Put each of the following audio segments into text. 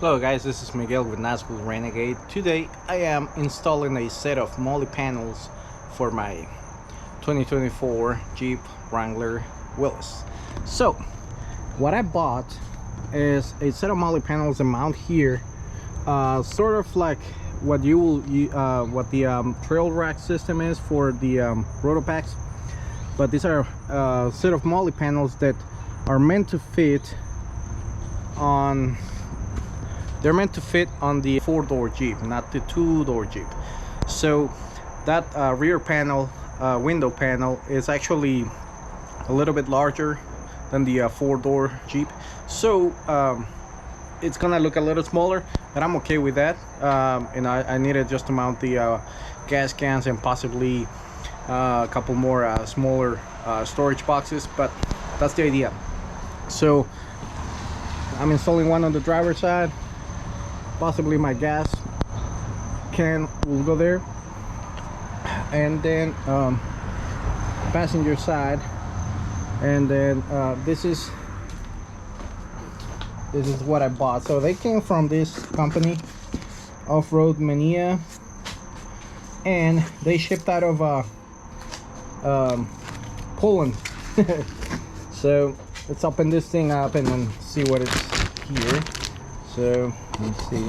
Hello guys, this is Miguel with Nazgul Renegade. Today I am installing a set of Molle panels for my 2024 Jeep Wrangler Willys. So what I bought is a set of Molle panels to mount here, sort of like what the trail rack system is for the Rotopacks, but these are a set of Molle panels that are meant to fit on the 4-door Jeep, not the 2-door Jeep. So that rear panel, window panel, is actually a little bit larger than the 4-door Jeep, so it's gonna look a little smaller, but I'm okay with that. And I needed just to mount the gas cans and possibly a couple more smaller storage boxes, but that's the idea. So I'm installing one on the driver's side. Possibly my gas can will go there, and then passenger side, and then this is what I bought. So they came from this company, Offroad Mania, and they shipped out of Poland. So let's open this thing up and then see what it's here. So let me see.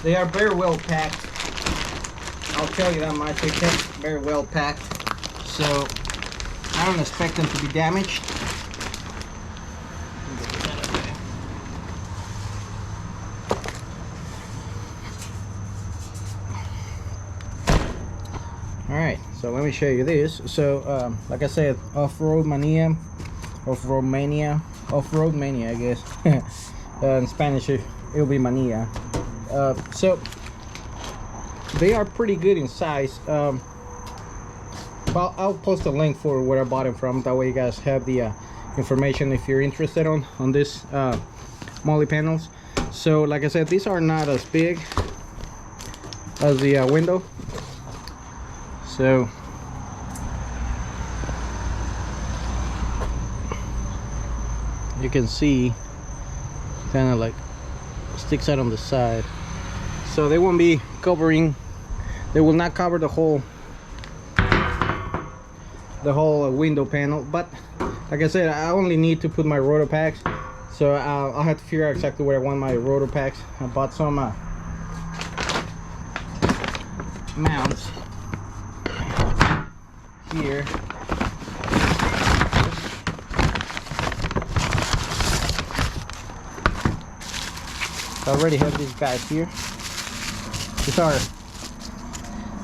They are very well packed. I'll tell you that much. They kept very well packed. So I don't expect them to be damaged. Alright, so let me show you this. So like I said, Offroad Mania, I guess. In Spanish it'll be Mania. So they are pretty good in size. Well, I'll post a link for where I bought them from, that way you guys have the information if you're interested on this Molle panels. So like I said, these are not as big as the window. So you can see kind of like sticks out on the side, so they won't be covering, they will not cover the whole window panel. But like I said, I only need to put my Rotopacks, so I'll have to figure out exactly where I want my Rotopacks. I bought some mounts here. I already have these guys here. These are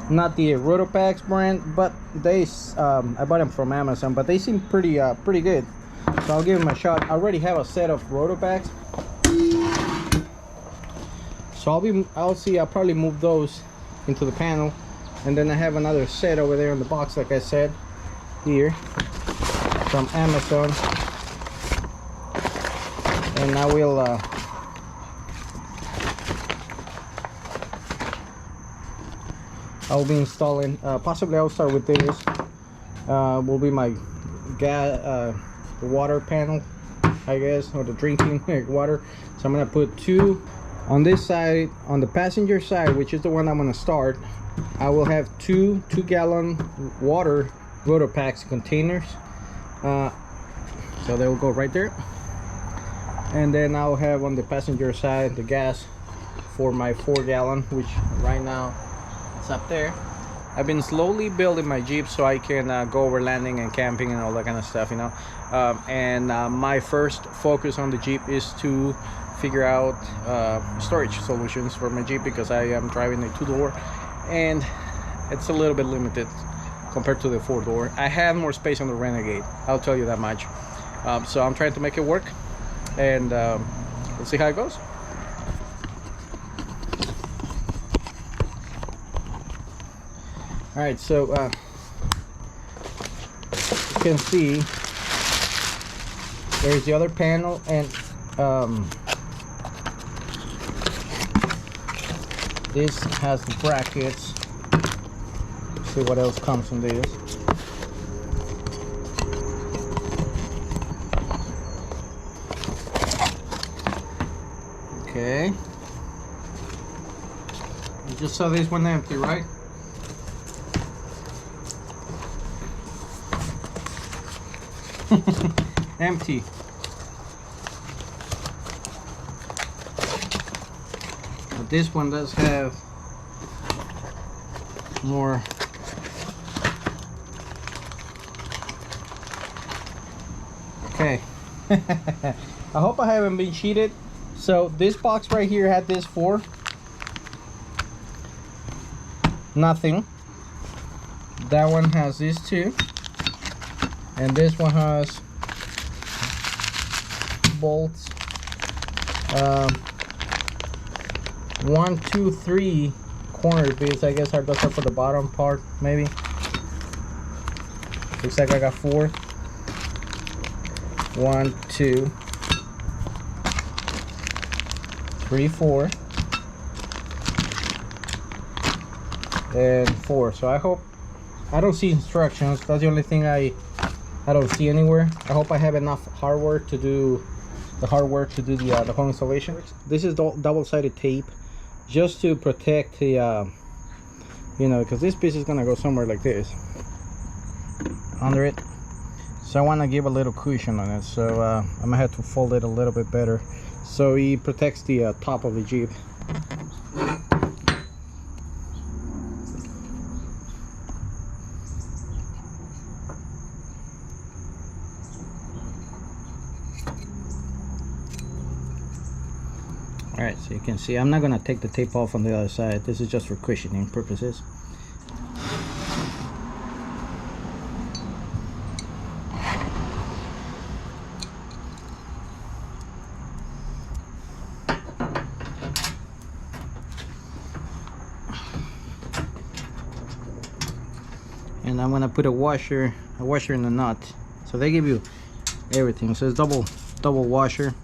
not the Rotopacks brand, but they I bought them from Amazon, but they seem pretty good, so I'll give them a shot. I already have a set of Rotopacks, so I'll probably move those into the panel. And then I have another set over there in the box, like I said, here from Amazon. And I will I'll be installing, possibly I'll start with this. Will be my gas, the water panel, I guess, or the drinking water. So I'm gonna put two on this side. On the passenger side, which is the one I'm gonna start, I will have two 2-gallon water Rotopacks containers. So they will go right there. And then I'll have on the passenger side the gas for my 4-gallon, which right now it's up there. I've been slowly building my Jeep so I can go overlanding and camping and all that kind of stuff, you know. My first focus on the Jeep is to figure out storage solutions for my Jeep, because I am driving a 2-door and it's a little bit limited compared to the 4-door. I have more space on the Renegade, I'll tell you that much. So I'm trying to make it work, and we'll see how it goes. Alright, so you can see there's the other panel, and This has the brackets. Let's see what else comes in this. Okay. You just saw this one empty, right? Empty. But this one does have more. Okay. I hope I haven't been cheated. So this box right here had this for nothing. That one has this too, and this one has bolts. 1, 2, 3 corner bits. I guess those are for the bottom part, maybe. Looks like I got 4. 1, 2, 3, 4, and 4. So I hope I don't see instructions. That's the only thing I don't see anywhere. I hope I have enough hardware to do the whole installation. This is double-sided tape, just to protect the you know, because this piece is gonna go somewhere like this under it. So I want to give a little cushion on it, so I'm gonna have to fold it a little bit better so it protects the top of the Jeep. Alright, so you can see I'm not gonna take the tape off on the other side. This is just for cushioning purposes. And I'm gonna put a washer in the nut. So they give you everything. So it's double washer.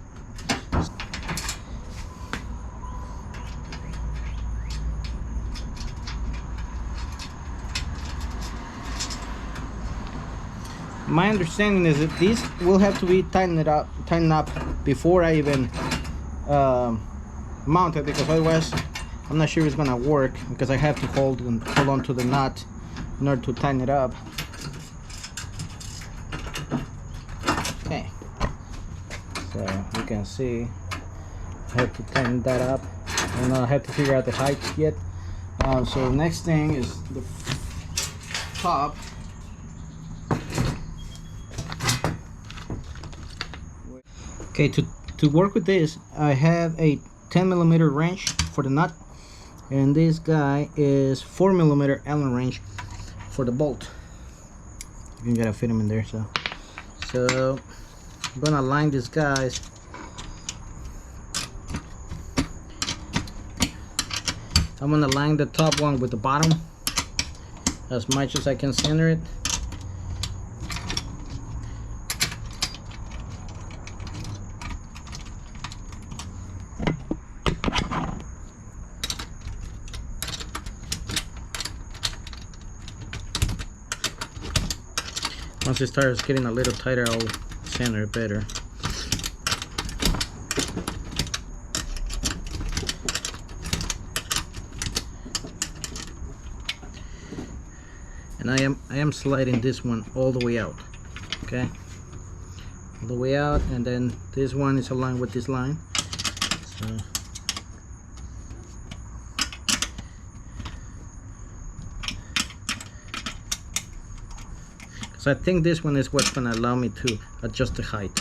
My understanding is that these will have to be tightened up before I even mount it, because otherwise I'm not sure it's gonna work, because I have to hold on to the nut in order to tighten it up. Okay, so you can see I have to tighten that up, and I have to figure out the height yet. So the next thing is the top. Okay, to work with this, I have a 10mm wrench for the nut, and this guy is 4mm Allen wrench for the bolt. You can gotta fit them in there. So I'm gonna line these guys. I'm gonna line the top one with the bottom as much as I can center it. Once it starts getting a little tighter, I'll center it better. And I am sliding this one all the way out. Okay, all the way out, and then this one is aligned with this line. So so I think this one is what's going to allow me to adjust the height,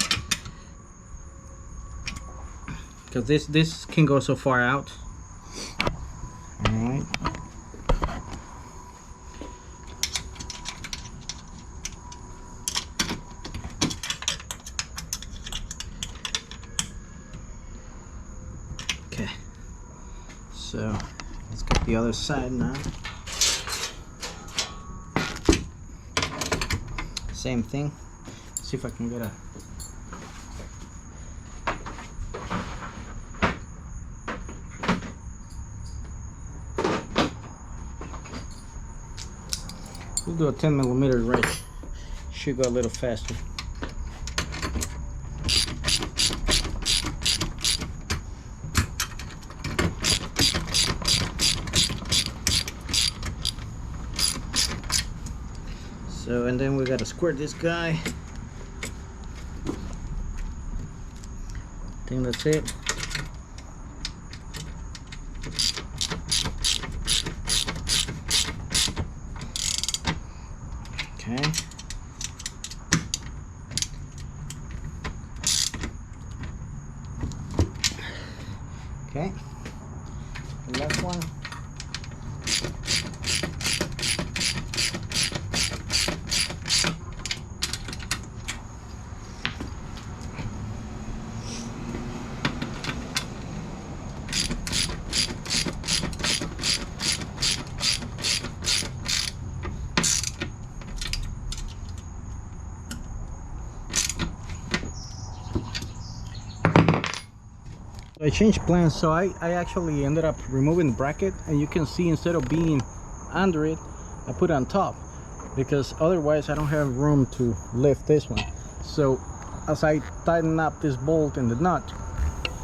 because this can go so far out. All right. Okay. So let's get the other side now. Same thing. Let's see if I can get a We'll do a 10mm wrench. Should go a little faster. So, and then we gotta squirt this guy. I think that's it. Okay. Okay. The last one. I changed plans, so I actually ended up removing the bracket, and you can see instead of being under it, I put it on top, because otherwise I don't have room to lift this one. So as I tighten up this bolt and the nut,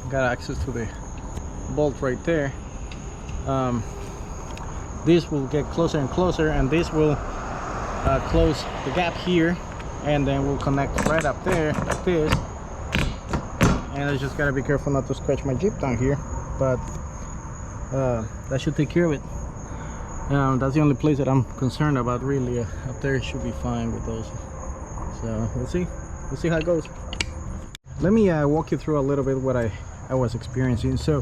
got access to the bolt right there. This will get closer and closer, and this will close the gap here, and then we'll connect right up there like this. And I just gotta be careful not to scratch my Jeep down here, but that should take care of it. That's the only place that I'm concerned about, really. Up there it should be fine with those. So we'll see how it goes. Let me walk you through a little bit what I was experiencing. So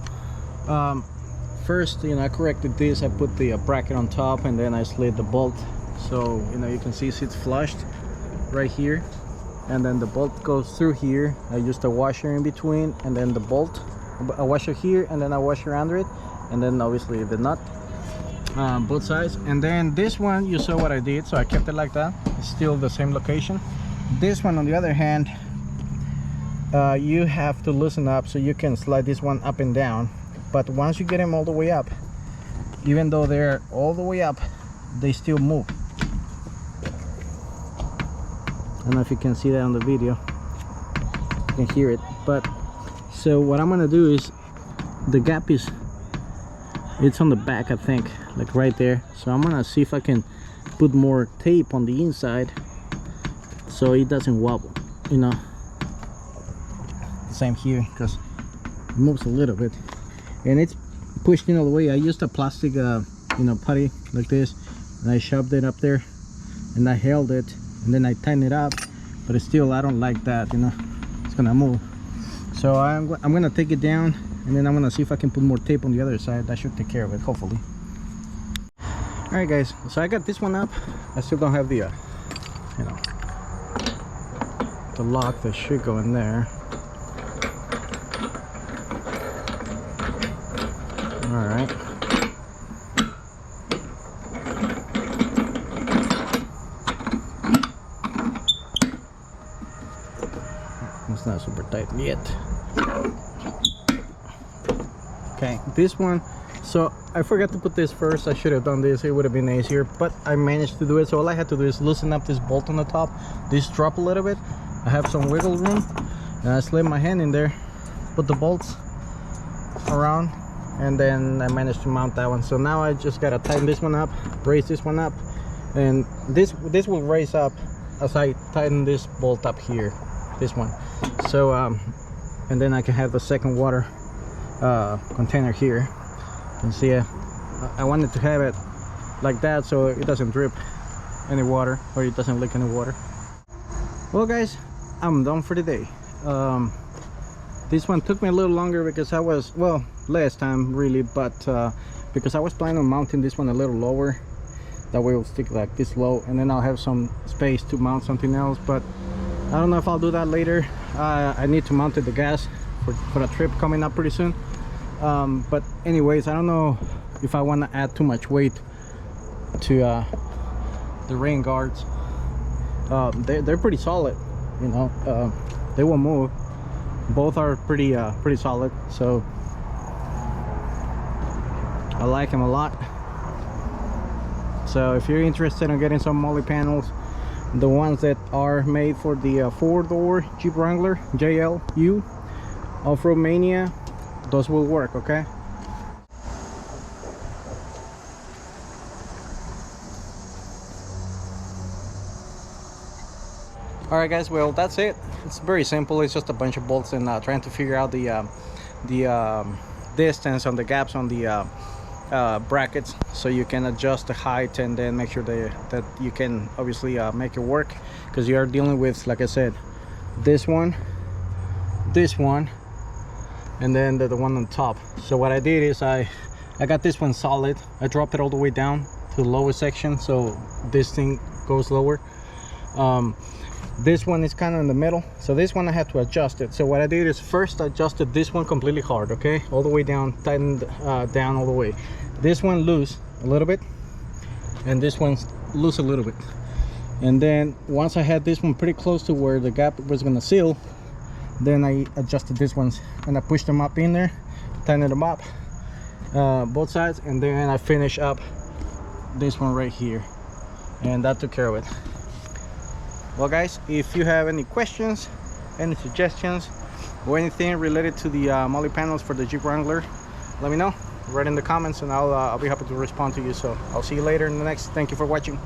first, I corrected this. I put the bracket on top, and then I slid the bolt, so you can see it's flushed right here. And then the bolt goes through here. I used a washer in between, and then the bolt, a washer here, and then a washer under it, and then obviously the nut, both sides. And then this one, you saw what I did, so I kept it like that. It's still the same location. This one, on the other hand, you have to loosen up, so you can slide this one up and down. But once you get them all the way up, even though they're all the way up, they still move. I don't know if you can see that on the video. You can hear it. But so what I'm gonna do is, the gap it's on the back, I think, like right there. So I'm gonna see if I can put more tape on the inside so it doesn't wobble, Same here, because it moves a little bit, and it's pushed in all the way. I used a plastic putty like this, and I shoved it up there, and I held it, and then I tighten it up, but it's still, I don't like that, it's gonna move. So I'm gonna take it down, and then I'm gonna see if I can put more tape on the other side. That should take care of it, hopefully. All right, guys, so I got this one up. I still don't have the the lock that should go in there. All right. It's not super tight yet. Okay, this one, so I forgot to put this first. I should have done this, it would have been easier, but I managed to do it. So all I had to do is loosen up this bolt on the top. This drop a little bit, I have some wiggle room, and I slid my hand in there, put the bolts around, and then I managed to mount that one. So now I just gotta tighten this one up, raise this one up, and this will raise up as I tighten this bolt up here, this one. So and then I can have the second water container here. You can see I wanted to have it like that so it doesn't drip any water, or it doesn't leak any water. Well, guys, I'm done for the day. This one took me a little longer because I was, well, less time really, but because I was planning on mounting this one a little lower. That way it will stick like this low, and then I'll have some space to mount something else. But I don't know if I'll do that later. I need to mount the gas for a trip coming up pretty soon. But anyways, I don't know if I want to add too much weight to the rain guards. They're pretty solid, they won't move. Both are pretty solid, so I like them a lot. So if you're interested in getting some Molle panels, the ones that are made for the 4-door Jeep Wrangler JLU Offroad Mania, those will work, okay? Alright guys, well that's it. It's very simple. It's just a bunch of bolts and trying to figure out the distance on the gaps on the brackets, so you can adjust the height and then make sure that you can obviously make it work, because you are dealing with, like I said, this one, and then the one on top. So what I did is I got this one solid. I dropped it all the way down to the lowest section, so this thing goes lower. This one is kind of in the middle, so this one I had to adjust it. So what I did is first I adjusted this one completely hard, okay, all the way down, tightened down all the way. This one loose a little bit, and this one's loose a little bit. And then once I had this one pretty close to where the gap was gonna seal, then I adjusted this ones and I pushed them up in there, tightened them up, both sides, and then I finish up this one right here, and that took care of it. Well guys, if you have any questions, any suggestions, or anything related to the Molle panels for the Jeep Wrangler, let me know. Write in the comments and I'll be happy to respond to you. So I'll see you later in the next. Thank you for watching.